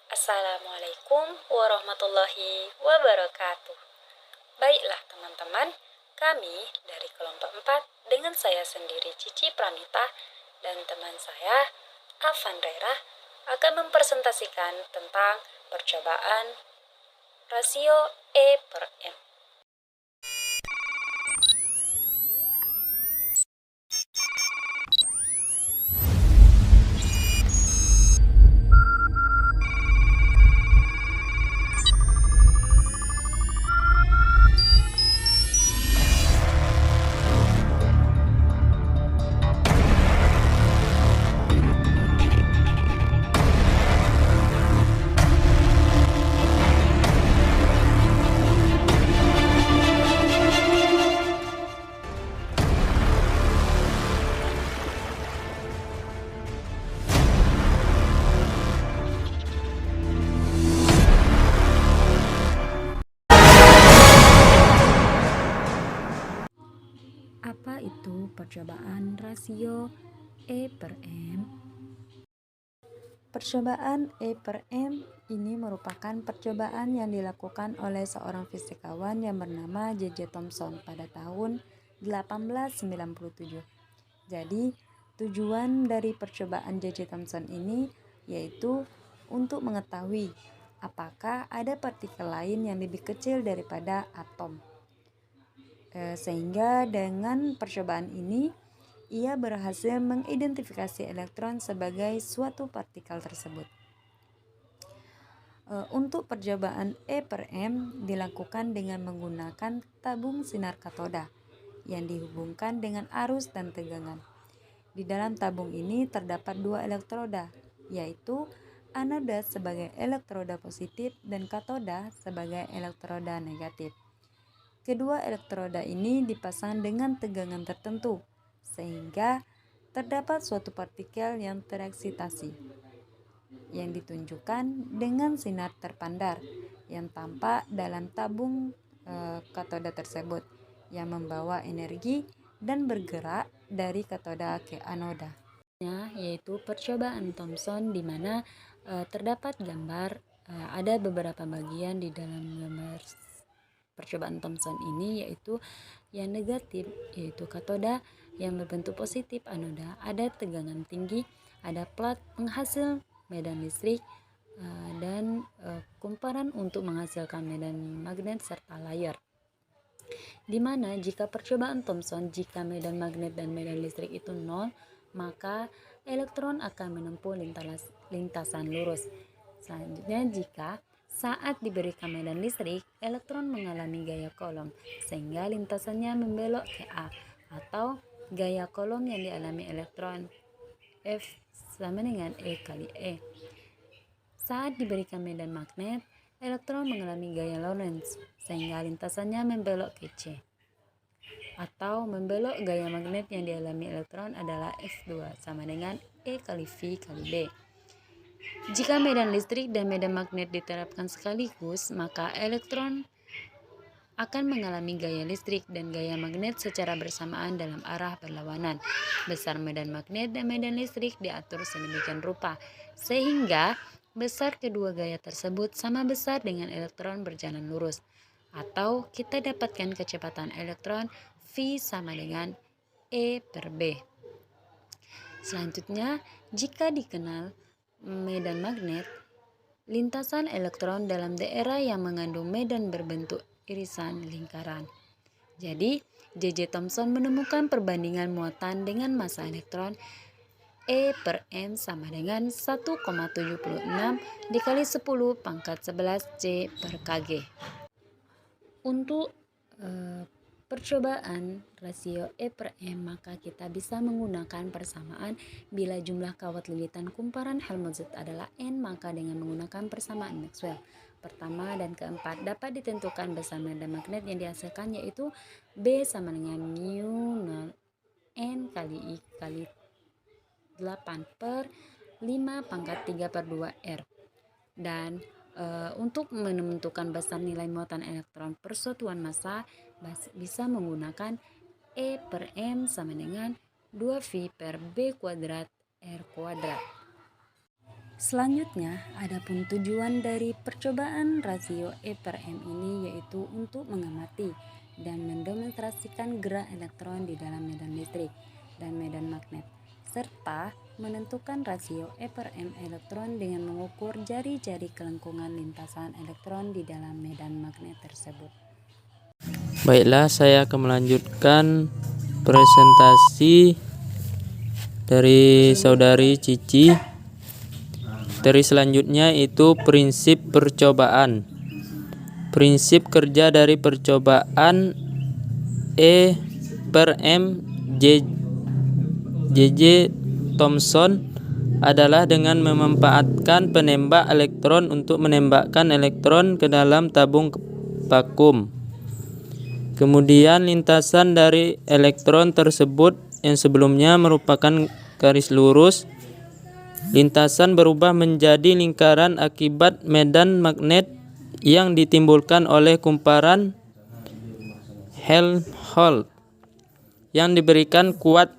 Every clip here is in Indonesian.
Assalamualaikum warahmatullahi wabarakatuh. Baiklah teman-teman, kami dari kelompok 4 dengan saya sendiri Cici Pramita dan teman saya Afan Rera akan mempresentasikan tentang percobaan rasio E per M. Apa itu percobaan rasio E per M? Percobaan E per M ini merupakan percobaan yang dilakukan oleh seorang fisikawan yang bernama J.J. Thomson pada tahun 1897. Jadi, tujuan dari percobaan J.J. Thomson ini yaitu untuk mengetahui apakah ada partikel lain yang lebih kecil daripada atom. Sehingga dengan percobaan ini ia berhasil mengidentifikasi elektron sebagai suatu partikel tersebut. Untuk percobaan E per M dilakukan dengan menggunakan tabung sinar katoda yang dihubungkan dengan arus dan tegangan. Di dalam tabung ini terdapat dua elektroda, yaitu anoda sebagai elektroda positif dan katoda sebagai elektroda negatif. Kedua elektroda ini dipasang dengan tegangan tertentu, sehingga terdapat suatu partikel yang tereksitasi, yang ditunjukkan dengan sinar terpandar yang tampak dalam tabung katoda tersebut, yang membawa energi dan bergerak dari katoda ke anoda. Yaitu percobaan Thomson, di mana terdapat gambar, ada beberapa bagian di dalam gambar percobaan Thomson ini, yaitu yang negatif yaitu katoda, yang berbentuk positif anoda, ada tegangan tinggi, ada plat penghasil medan listrik, dan kumparan untuk menghasilkan medan magnet serta layar. Di mana jika percobaan Thomson, jika medan magnet dan medan listrik itu nol, maka elektron akan menempuh lintasan lurus. Selanjutnya, jika saat diberikan medan listrik, elektron mengalami gaya Coulomb sehingga lintasannya membelok ke A, atau gaya Coulomb yang dialami elektron F sama dengan E kali E. Saat diberikan medan magnet, elektron mengalami gaya Lorentz sehingga lintasannya membelok ke C, atau membelok gaya magnet yang dialami elektron adalah F2 sama dengan E kali V kali B. Jika medan listrik dan medan magnet diterapkan sekaligus, maka elektron akan mengalami gaya listrik dan gaya magnet secara bersamaan dalam arah berlawanan. Besar medan magnet dan medan listrik diatur sedemikian rupa, sehingga besar kedua gaya tersebut sama besar dengan elektron berjalan lurus. Atau kita dapatkan kecepatan elektron V sama dengan E per B. Selanjutnya, jika dikenal medan magnet, lintasan elektron dalam daerah yang mengandung medan berbentuk irisan lingkaran. Jadi, J.J. Thomson menemukan perbandingan muatan dengan massa elektron E per M sama dengan 1,76 dikali 10 pangkat 11 C per Kg. Untuk percobaan rasio E per M, maka kita bisa menggunakan persamaan bila jumlah kawat lilitan kumparan Helmholtz adalah N, maka dengan menggunakan persamaan Maxwell pertama dan keempat dapat ditentukan besar medan magnet yang dihasilkan, yaitu B sama dengan mu 0 N kali I kali 8 per 5 pangkat 3 per 2 R. Dan untuk menentukan besar nilai muatan elektron per satuan massa bisa menggunakan E per M sama dengan 2V per B kuadrat R kuadrat. Selanjutnya, adapun tujuan dari percobaan rasio E/M ini yaitu untuk mengamati dan mendemonstrasikan gerak elektron di dalam medan listrik dan medan magnet, serta menentukan rasio E/M elektron dengan mengukur jari-jari kelengkungan lintasan elektron di dalam medan magnet tersebut. Baiklah, saya akan melanjutkan presentasi dari saudari Cici. Materi selanjutnya itu prinsip percobaan. Prinsip kerja dari percobaan E/M J.J. Thomson adalah dengan memanfaatkan penembak elektron untuk menembakkan elektron ke dalam tabung vakum. Kemudian lintasan dari elektron tersebut yang sebelumnya merupakan garis lurus, lintasan berubah menjadi lingkaran akibat medan magnet yang ditimbulkan oleh kumparan Helmholtz yang diberikan kuat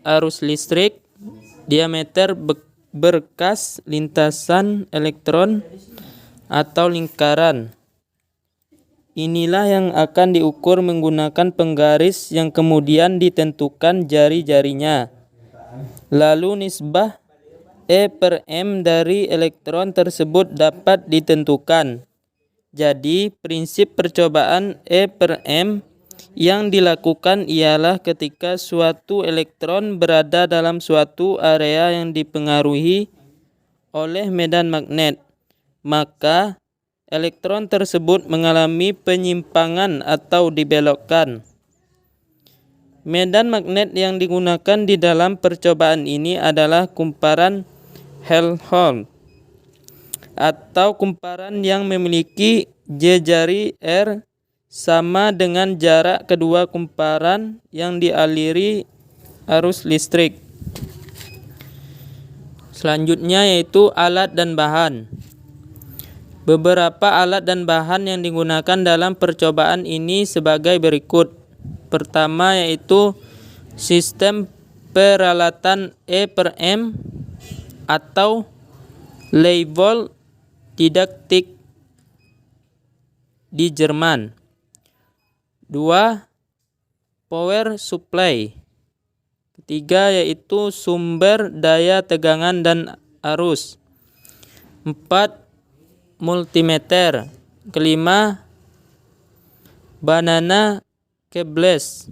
arus listrik. Diameter berkas lintasan elektron atau lingkaran inilah yang akan diukur menggunakan penggaris yang kemudian ditentukan jari-jarinya. Lalu nisbah E/M dari elektron tersebut dapat ditentukan. Jadi, prinsip percobaan E/M yang dilakukan ialah ketika suatu elektron berada dalam suatu area yang dipengaruhi oleh medan magnet, maka elektron tersebut mengalami penyimpangan atau dibelokkan. Medan magnet yang digunakan di dalam percobaan ini adalah kumparan Helmholtz atau kumparan yang memiliki jari R sama dengan jarak kedua kumparan yang dialiri arus listrik. Selanjutnya yaitu alat dan bahan. Beberapa alat dan bahan yang digunakan dalam percobaan ini sebagai berikut. Pertama yaitu sistem peralatan E/M atau Leibol didaktik di Jerman. 2. Power supply. Ketiga yaitu sumber daya tegangan dan arus. 4. Multimeter. Kelima, banana cables.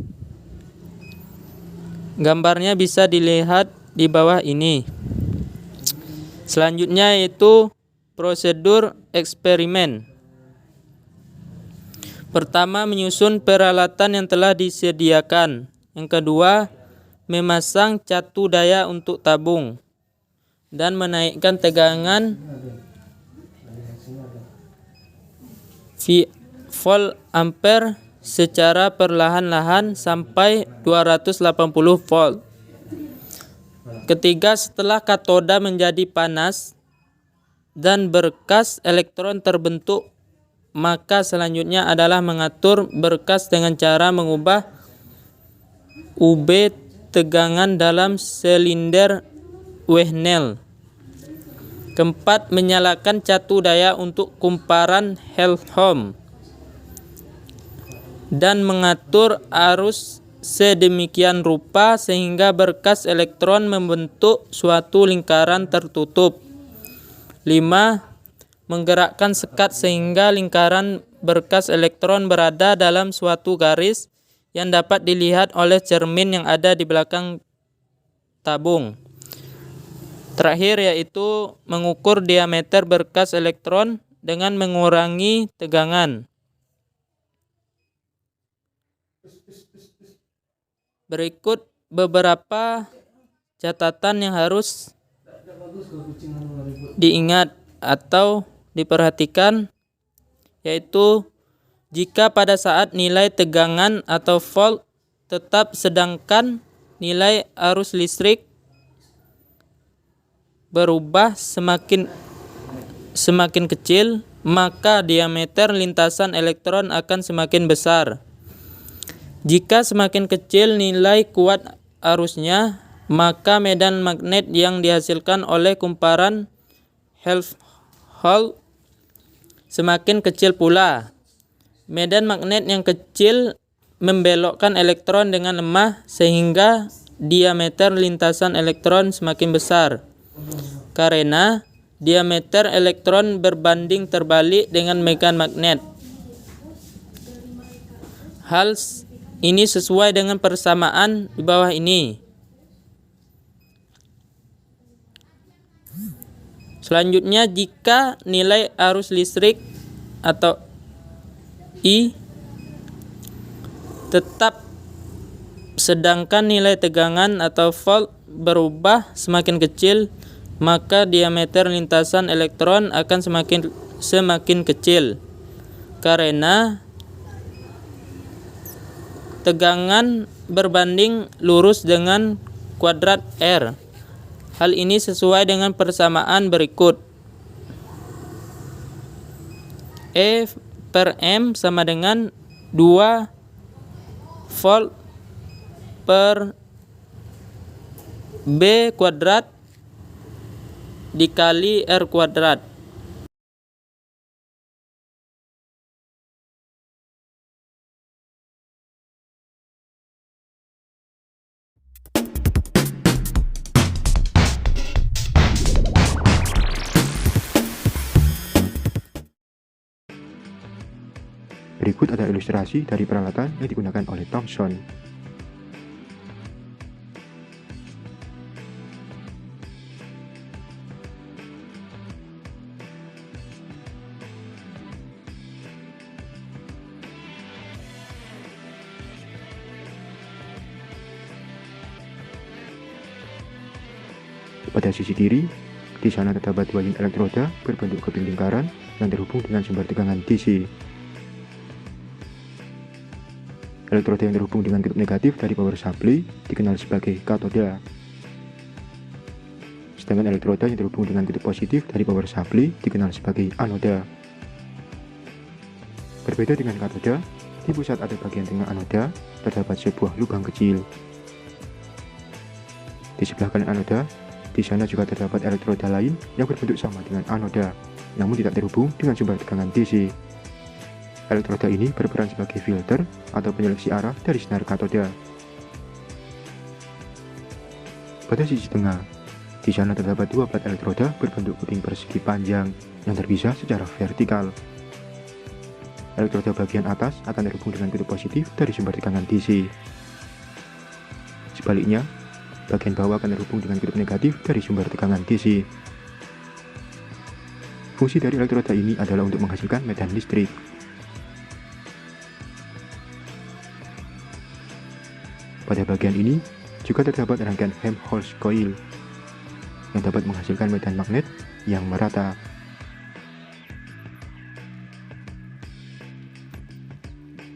Gambarnya bisa dilihat di bawah ini. Selanjutnya yaitu prosedur eksperimen. Pertama, menyusun peralatan yang telah disediakan. Yang kedua, memasang catu daya untuk tabung dan menaikkan tegangan volt ampere secara perlahan-lahan sampai 280 volt. Ketiga, setelah katoda menjadi panas dan berkas elektron terbentuk, maka selanjutnya adalah mengatur berkas dengan cara mengubah UB tegangan dalam silinder Wehnel. Keempat, menyalakan catu daya untuk kumparan Helmholtz dan mengatur arus sedemikian rupa sehingga berkas elektron membentuk suatu lingkaran tertutup. 5. Menggerakkan sekat sehingga lingkaran berkas elektron berada dalam suatu garis yang dapat dilihat oleh cermin yang ada di belakang tabung. Terakhir yaitu mengukur diameter berkas elektron dengan mengurangi tegangan. Berikut beberapa catatan yang harus diingat atau diperhatikan, yaitu jika pada saat nilai tegangan atau volt tetap sedangkan nilai arus listrik berubah semakin kecil, maka diameter lintasan elektron akan semakin besar. Jika semakin kecil nilai kuat arusnya, maka medan magnet yang dihasilkan oleh kumparan Health hole semakin kecil pula. Medan magnet yang kecil membelokkan elektron dengan lemah sehingga diameter lintasan elektron semakin besar. Karena diameter elektron berbanding terbalik dengan medan magnet. Hal ini sesuai dengan persamaan di bawah ini. Selanjutnya, jika nilai arus listrik atau I tetap sedangkan nilai tegangan atau volt berubah semakin kecil, maka diameter lintasan elektron akan semakin kecil. Karena tegangan berbanding lurus dengan kuadrat R. Hal ini sesuai dengan persamaan berikut. E per M sama dengan 2 volt per B kuadrat dikali R kuadrat. Berikut ada ilustrasi dari peralatan yang digunakan oleh Thomson. Pada sisi kiri, di sana terdapat 2 unit elektroda berbentuk keping lingkaran yang terhubung dengan sumber tegangan DC. Elektroda yang terhubung dengan kutub negatif dari power supply dikenal sebagai katoda. Sedangkan elektroda yang terhubung dengan kutub positif dari power supply dikenal sebagai anoda. Berbeda dengan katoda, di pusat atau bagian tengah anoda terdapat sebuah lubang kecil. Di sebelah kanan anoda, di sana juga terdapat elektroda lain yang berbentuk sama dengan anoda, namun tidak terhubung dengan sumber tegangan DC. Elektroda ini berperan sebagai filter atau penyeleksi arah dari sinar katoda. Pada sisi tengah, di sana terdapat 2 plat elektroda berbentuk keping persegi panjang yang terpisah secara vertikal. Elektroda bagian atas akan terhubung dengan kutub positif dari sumber tegangan DC. Sebaliknya, bagian bawah akan terhubung dengan kutub negatif dari sumber tegangan DC. Fungsi dari elektroda ini adalah untuk menghasilkan medan listrik. Pada bagian ini juga terdapat rangkaian Helmholtz coil yang dapat menghasilkan medan magnet yang merata.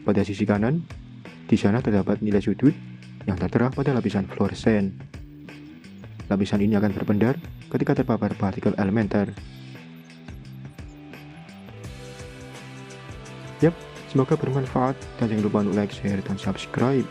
Pada sisi kanan, di sana terdapat nilai sudut yang tertera pada lapisan fluoresen. Lapisan ini akan berpendar ketika terpapar partikel elementer. Semoga bermanfaat dan jangan lupa untuk like, share, dan subscribe.